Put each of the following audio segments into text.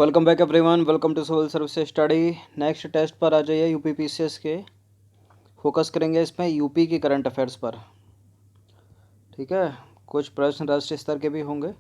Welcome back everyone, welcome to civil service study. Next test पर आ जाइए। UP PCS के फोकस करेंगे इसमें यूपी की करंट अफेयर्स पर। ठीक है, कुछ प्रश्न राष्ट्रीय स्तर के भी होंगे।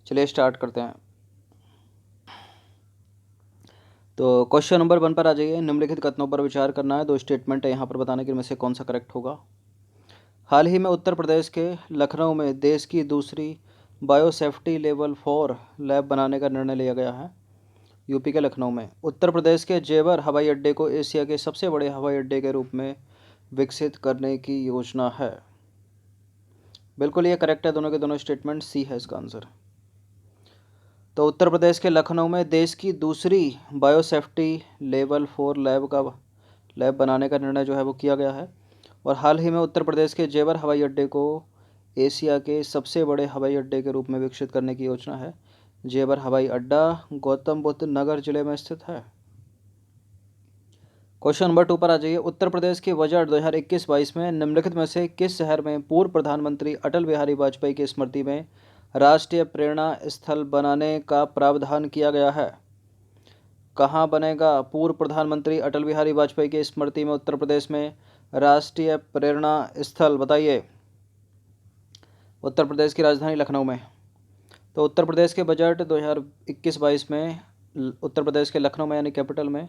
चलिए स्टार्ट करते हैं। तो क्वेश्चन नंबर 1 पर आ जाइए। निम्नलिखित कथनों पर विचार करना है। दो स्टेटमेंट है यहाँ पर, बताने कि इनमें से कौन सा करेक्ट होगा। हाल ही में उत्तर प्रदेश के लखनऊ में देश की दूसरी बायोसेफ्टी लेवल 4 लैब बनाने का निर्णय लिया गया है। यूपी के लखनऊ में उत्तर प्रदेश के जेवर हवाई अड्डे को एशिया के सबसे बड़े हवाई अड्डे के रूप में विकसित करने की योजना है। बिल्कुल ये करेक्ट है, दोनों के दोनों स्टेटमेंट। सी है इसका आंसर। तो उत्तर प्रदेश के लखनऊ में देश की दूसरी बायोसेफ्टी लेवल 4 लैब बनाने का निर्णय जो है वो किया गया है। और हाल ही में उत्तर प्रदेश के जेवर हवाई अड्डे को एशिया के सबसे बड़े हवाई अड्डे के रूप में विकसित करने की योजना है। जेवर हवाई अड्डा गौतम बुद्ध नगर जिले में स्थित है। क्वेश्चन नंबर 2 पर आ जाइए। उत्तर प्रदेश के बजट 2021-22 में निम्नलिखित में से किस शहर में पूर्व प्रधानमंत्री अटल बिहारी वाजपेयी की स्मृति में राष्ट्रीय प्रेरणा स्थल बनाने का प्रावधान किया गया है? कहाँ बनेगा पूर्व प्रधानमंत्री अटल बिहारी वाजपेयी की स्मृति में उत्तर प्रदेश में राष्ट्रीय प्रेरणा स्थल? बताइए। उत्तर प्रदेश की राजधानी लखनऊ में। तो उत्तर प्रदेश के बजट 2021-22 में उत्तर प्रदेश के लखनऊ में यानी कैपिटल में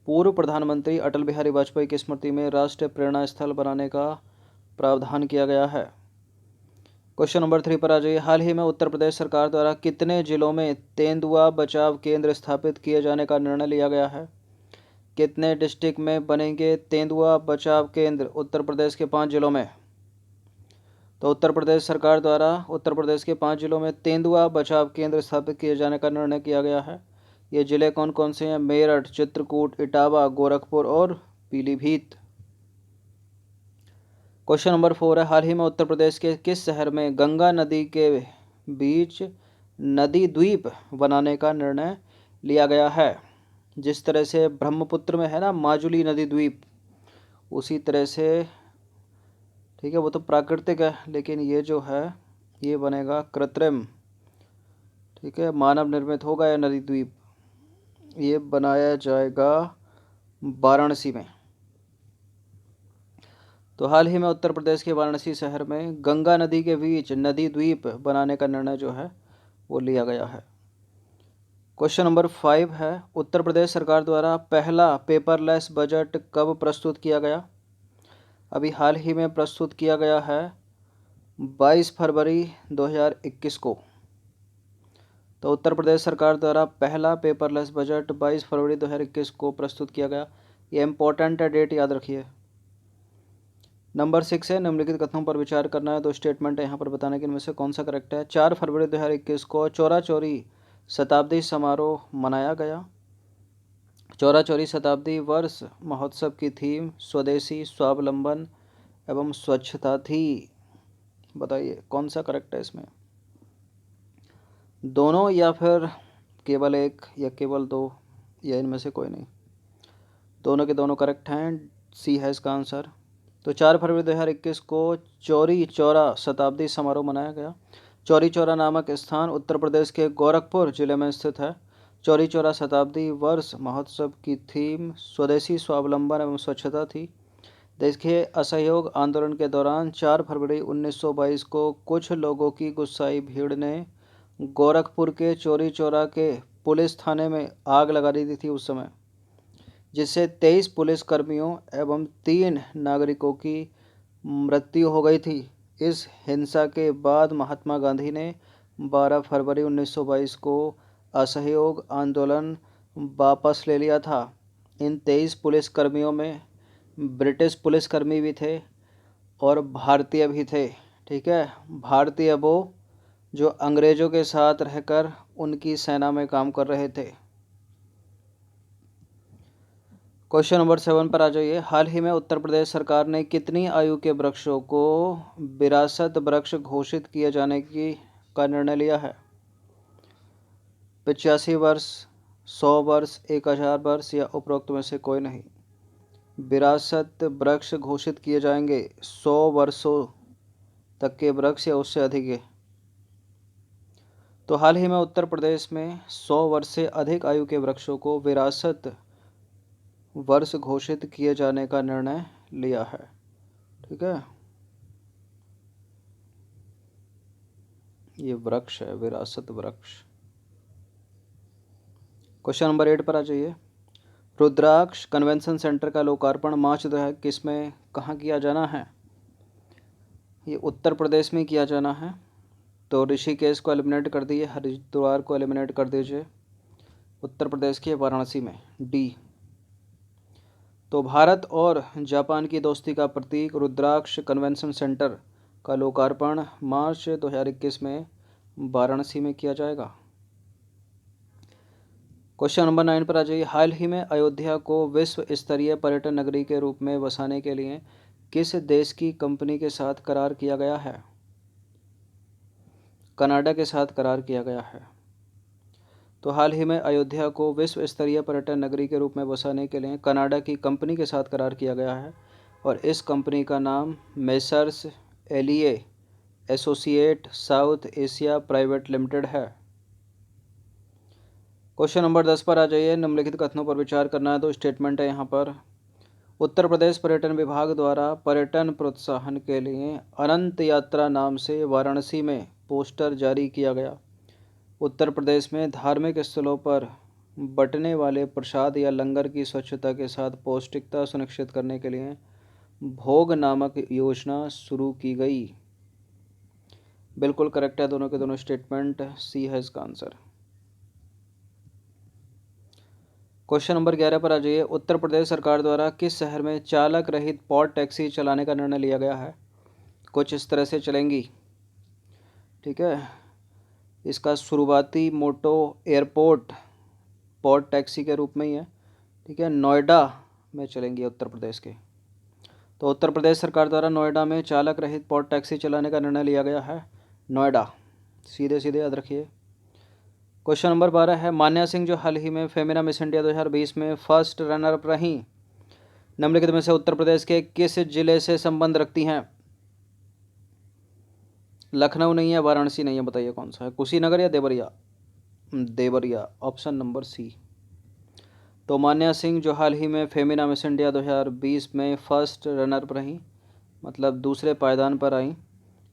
पूर्व प्रधानमंत्री अटल बिहारी वाजपेयी की स्मृति में राष्ट्रीय प्रेरणा स्थल बनाने का प्रावधान किया गया है। क्वेश्चन नंबर 3 पर आ जाइए। हाल ही में उत्तर प्रदेश सरकार द्वारा कितने जिलों में तेंदुआ बचाव केंद्र स्थापित किए जाने का निर्णय लिया गया है? कितने डिस्ट्रिक्ट में बनेंगे तेंदुआ बचाव केंद्र? उत्तर प्रदेश के 5 जिलों में। तो उत्तर प्रदेश सरकार द्वारा उत्तर प्रदेश के 5 जिलों में तेंदुआ बचाव केंद्र स्थापित किए जाने का निर्णय किया गया है। ये जिले कौन कौन से हैं? मेरठ, चित्रकूट, इटावा, गोरखपुर और पीलीभीत। क्वेश्चन नंबर 4 है। हाल ही में उत्तर प्रदेश के किस शहर में गंगा नदी के बीच नदी द्वीप बनाने का निर्णय लिया गया है? जिस तरह से ब्रह्मपुत्र में है ना माजुली नदी द्वीप, उसी तरह से, ठीक है, वो तो प्राकृतिक है, लेकिन ये जो है ये बनेगा कृत्रिम। ठीक है, मानव निर्मित होगा यह नदी द्वीप। ये बनाया जाएगा वाराणसी में। तो हाल ही में उत्तर प्रदेश के वाराणसी शहर में गंगा नदी के बीच नदी द्वीप बनाने का निर्णय जो है वो लिया गया है। क्वेश्चन नंबर 5 है। उत्तर प्रदेश सरकार द्वारा पहला पेपरलेस बजट कब प्रस्तुत किया गया? अभी हाल ही में प्रस्तुत किया गया है 22 फरवरी 2021 को। तो उत्तर प्रदेश सरकार द्वारा पहला पेपरलेस बजट 22 फरवरी 2021 को प्रस्तुत किया गया। ये इम्पोर्टेंट है, डेट याद रखिए। नंबर 6 है। निम्नलिखित कथनों पर विचार करना है। दो स्टेटमेंट है यहाँ पर, बताने के इनमें से कौन सा करेक्ट है। 4 फरवरी 2021 को चौरा चौरी शताब्दी समारोह मनाया गया। चौरा चौरी शताब्दी वर्ष महोत्सव की थीम स्वदेशी, स्वावलंबन एवं स्वच्छता थी। बताइए कौन सा करेक्ट है इसमें? दोनों या फिर केवल एक या केवल दो या इनमें से कोई नहीं? दोनों के दोनों करेक्ट हैं। सी है इसका आंसर। तो 4 फरवरी 2021 को चौरी चौरा शताब्दी समारोह मनाया गया। चौरी चौरा नामक स्थान उत्तर प्रदेश के गोरखपुर जिले में स्थित है। चौरी चौरा शताब्दी वर्ष महोत्सव की थीम स्वदेशी, स्वावलंबन एवं स्वच्छता थी। देश के असहयोग आंदोलन के दौरान 4 फरवरी 1922 को कुछ लोगों की गुस्साई भीड़ ने गोरखपुर के चौरी चौरा के पुलिस थाने में आग लगा दी थी उस समय, जिससे 23 पुलिसकर्मियों एवं 3 नागरिकों की मृत्यु हो गई थी। इस हिंसा के बाद महात्मा गांधी ने 12 फरवरी 1922 को असहयोग आंदोलन वापस ले लिया था। इन 23 पुलिसकर्मियों में ब्रिटिश पुलिसकर्मी भी थे और भारतीय भी थे। ठीक है, भारतीय वो जो अंग्रेज़ों के साथ रहकर उनकी सेना में काम कर रहे थे। क्वेश्चन नंबर 7 पर आ जाइए। हाल ही में उत्तर प्रदेश सरकार ने कितनी आयु के वृक्षों को विरासत वृक्ष घोषित किए जाने का निर्णय लिया है? 85 वर्ष, 100 वर्ष, 1000 वर्ष या उपरोक्त में से कोई नहीं? विरासत वृक्ष घोषित किए जाएंगे 100 वर्षों तक के वृक्ष या उससे अधिक है। तो हाल ही में उत्तर प्रदेश में 100 वर्ष से अधिक आयु के वृक्षों को विरासत वर्ष घोषित किए जाने का निर्णय लिया है। ठीक है, ये वृक्ष है, विरासत वृक्ष। क्वेश्चन नंबर 8 पर आ जाइए। रुद्राक्ष कन्वेंशन सेंटर का लोकार्पण मार्च 2021 में कहाँ किया जाना है? ये उत्तर प्रदेश में किया जाना है। तो ऋषिकेश को एलिमिनेट कर दिए, हरिद्वार को एलिमिनेट कर दीजिए, उत्तर प्रदेश के वाराणसी में, डी। तो भारत और जापान की दोस्ती का प्रतीक रुद्राक्ष कन्वेंशन सेंटर का लोकार्पण मार्च 2021 में वाराणसी में किया जाएगा। क्वेश्चन नंबर 9 पर आ जाइए। हाल ही में अयोध्या को विश्व स्तरीय पर्यटन नगरी के रूप में बसाने के लिए किस देश की कंपनी के साथ करार किया गया है? कनाडा के साथ करार किया गया है। तो हाल ही में अयोध्या को विश्व स्तरीय पर्यटन नगरी के रूप में बसाने के लिए कनाडा की कंपनी के साथ करार किया गया है और इस कंपनी का नाम मेसर्स एलिए associate south Asia private limited है। क्वेश्चन नंबर 10 पर आ जाइए। निम्नलिखित कथनों पर विचार करना है। तो स्टेटमेंट है यहाँ पर। उत्तर प्रदेश पर्यटन विभाग द्वारा पर्यटन प्रोत्साहन के लिए अनंत यात्रा नाम से वाराणसी में पोस्टर जारी किया गया। उत्तर प्रदेश में धार्मिक स्थलों पर बंटने वाले प्रसाद या लंगर की स्वच्छता के साथ पौष्टिकता सुनिश्चित करने के लिए भोग नामक योजना शुरू की गई। बिल्कुल करेक्ट है दोनों के दोनों स्टेटमेंट, सी है इसका आंसर। क्वेश्चन नंबर 11 पर आ जाइए। उत्तर प्रदेश सरकार द्वारा किस शहर में चालक रहित पॉड टैक्सी चलाने का निर्णय लिया गया है? कुछ इस तरह से चलेंगी। ठीक है, इसका शुरुआती मोटो एयरपोर्ट पॉड टैक्सी के रूप में ही है। ठीक है, नोएडा में चलेंगी उत्तर प्रदेश के। तो उत्तर प्रदेश सरकार द्वारा नोएडा में चालक रहित पॉड टैक्सी चलाने का निर्णय लिया गया है, नोएडा। सीधे सीधे याद रखिए। क्वेश्चन नंबर 12 है। मान्या सिंह जो हाल ही में फेमिना मिस इंडिया 2020 में फर्स्ट रनर अप रहीं, निम्नलिखित में से उत्तर प्रदेश के किस जिले से संबंध रखती हैं? लखनऊ नहीं है, वाराणसी नहीं है, बताइए कौन सा है? कुशीनगर या Deoria? Deoria, option number C. तो मान्या सिंह जो हाल ही में फेमिना मिस इंडिया 2020 में फर्स्ट रनर अप रहीं, मतलब दूसरे पायदान पर आई,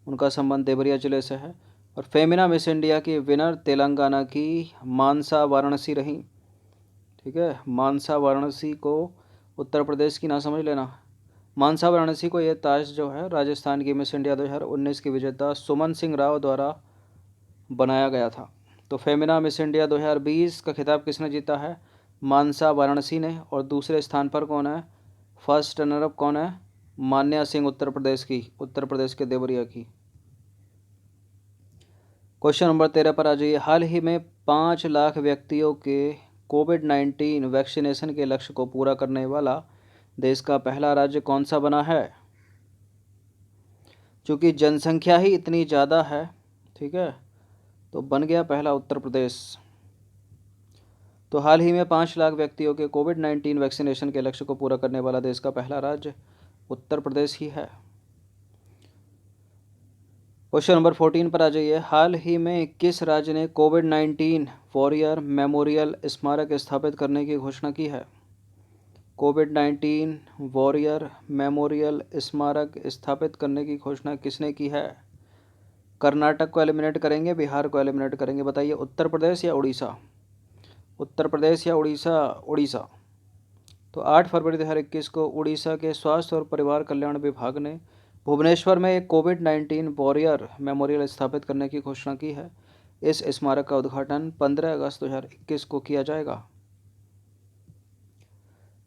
उनका संबंध देवरिया जिले से है। और फेमिना मिस इंडिया की विनर तेलंगाना की मानसा वाराणसी रहीं। ठीक है, मानसा वाराणसी को उत्तर प्रदेश की ना समझ लेना। मानसा वाराणसी को यह ताज जो है राजस्थान की मिस इंडिया 2019 की विजेता सुमन सिंह राव द्वारा बनाया गया था। तो फेमिना मिस इंडिया 2020 का खिताब किसने जीता है? मानसा वाराणसी ने। और दूसरे स्थान पर कौन है? फर्स्ट रनरअप कौन है? मान्या सिंह, उत्तर प्रदेश की, उत्तर प्रदेश के देवरिया की। क्वेश्चन नंबर 13 पर आ जाइए। हाल ही में 5 लाख व्यक्तियों के कोविड-19 वैक्सीनेशन के लक्ष्य को पूरा करने वाला देश का पहला राज्य कौन सा बना है? चूँकि जनसंख्या ही इतनी ज़्यादा है, ठीक है, तो बन गया पहला उत्तर प्रदेश। तो हाल ही में 5 लाख व्यक्तियों के कोविड-19 वैक्सीनेशन के लक्ष्य को पूरा करने वाला देश का पहला राज्य उत्तर प्रदेश ही है। क्वेश्चन नंबर 14 पर आ जाइए। हाल ही में किस राज्य ने कोविड-19 वॉरियर मेमोरियल स्मारक स्थापित करने की घोषणा की है? कोविड-19 वॉरियर मेमोरियल स्मारक स्थापित करने की घोषणा किसने की है? कर्नाटक को एलिमिनेट करेंगे, बिहार को एलिमिनेट करेंगे, बताइए उत्तर प्रदेश या उड़ीसा? उत्तर प्रदेश या उड़ीसा? उड़ीसा। तो 8 फरवरी 2021 को उड़ीसा के स्वास्थ्य और परिवार कल्याण विभाग ने भुवनेश्वर में एक कोविड-19 वॉरियर मेमोरियल स्थापित करने की घोषणा की है। इस स्मारक का उद्घाटन 15 अगस्त 2021 को किया जाएगा।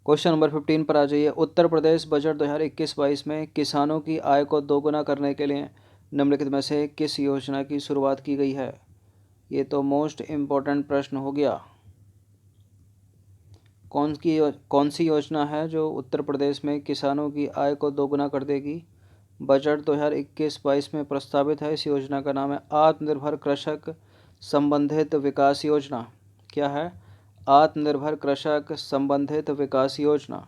क्वेश्चन नंबर 15 पर आ जाइए। उत्तर प्रदेश बजट 2021-22 में किसानों की आय को दोगुना करने के लिए निम्नलिखित में से किस योजना की शुरुआत की गई है? ये तो मोस्ट इम्पोर्टेंट प्रश्न हो गया। कौन सी योजना है जो उत्तर प्रदेश में किसानों की आय को दोगुना कर देगी? बजट 2021-22 में प्रस्तावित है। इस योजना का नाम है आत्मनिर्भर कृषक संबंधित विकास योजना। क्या है? आत्मनिर्भर कृषक संबंधित विकास योजना।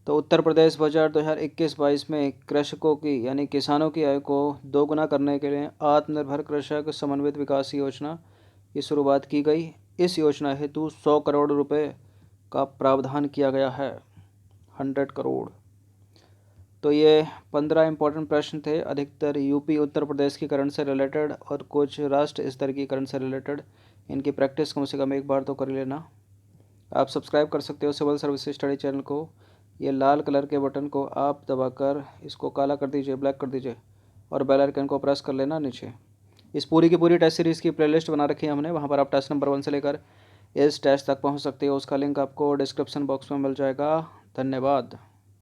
तो उत्तर प्रदेश बजट 2021-22 में कृषकों की यानी किसानों की आय को दोगुना करने के लिए आत्मनिर्भर कृषक समन्वित विकास योजना की शुरुआत की गई। इस योजना हेतु 100 करोड़ रुपए का प्रावधान किया गया है। 100 करोड़। तो ये 15 इंपॉर्टेंट प्रश्न थे, अधिकतर यूपी उत्तर प्रदेश की करंट से रिलेटेड और कुछ राष्ट्र स्तर की करंट से रिलेटेड। इनकी प्रैक्टिस कम से कम एक बार तो कर लेना। आप सब्सक्राइब कर सकते हो सिविल सर्विस स्टडी चैनल को। ये लाल कलर के बटन को आप दबाकर इसको काला कर दीजिए, ब्लैक कर दीजिए, और बेल आइकन को प्रेस कर लेना नीचे। इस पूरी की पूरी टेस्ट सीरीज़ की प्लेलिस्ट बना रखी है हमने, वहाँ पर आप टेस्ट नंबर 1 से लेकर इस टेस्ट तक पहुँच सकते हो। उसका लिंक आपको डिस्क्रिप्शन बॉक्स में मिल जाएगा। धन्यवाद।